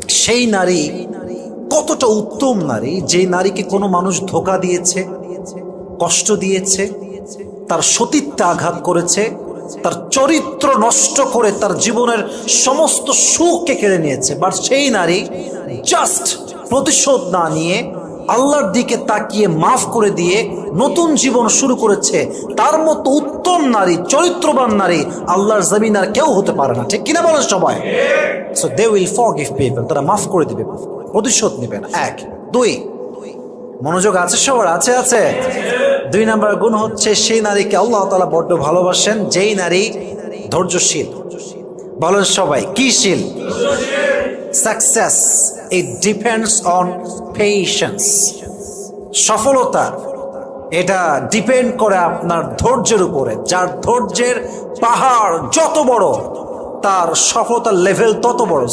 সেই নারী কতটা উত্তম নারী, যে নারীকে কোনো মানুষ ধোঁকা দিয়েছে, কষ্ট দিয়েছে, তার সতীত্বে আঘাত করেছে, তার চরিত্র নষ্ট করে তার জীবনের সমস্ত সুখকে কেড়ে নিয়েছে, বাট সেই নারী জাস্ট প্রতিশোধ না নিয়ে আল্লাহর দিকে তাকিয়ে মাফ করে দিয়ে নতুন জীবন শুরু করেছে। তার মতো উত্তম নারী, চরিত্রবান নারী আল্লাহর জমিন আর কেউ হতে পারে না, ঠিক কিনা বলেন সবাই? So they will forgive people, তারা মাফ করে দিবে, প্রতিশোধ নেবে না। এক। দুই, মনোযোগ আছে সবার? আছে আছে। দুই নাম্বার গুণ হচ্ছে সেই নারীকে আল্লাহ তাআলা বড্ড ভালোবাসেন যেই নারী ধৈর্যশীল। বলেন সবাই, কি শীল? Success it depends on patience. সফলতা এটা ডিপেন্ড করে আপনার ধৈর্যের উপরে। যার ধৈর্যের পাহাড় যত বড়, তার সফলতার লেভেল তত বড়।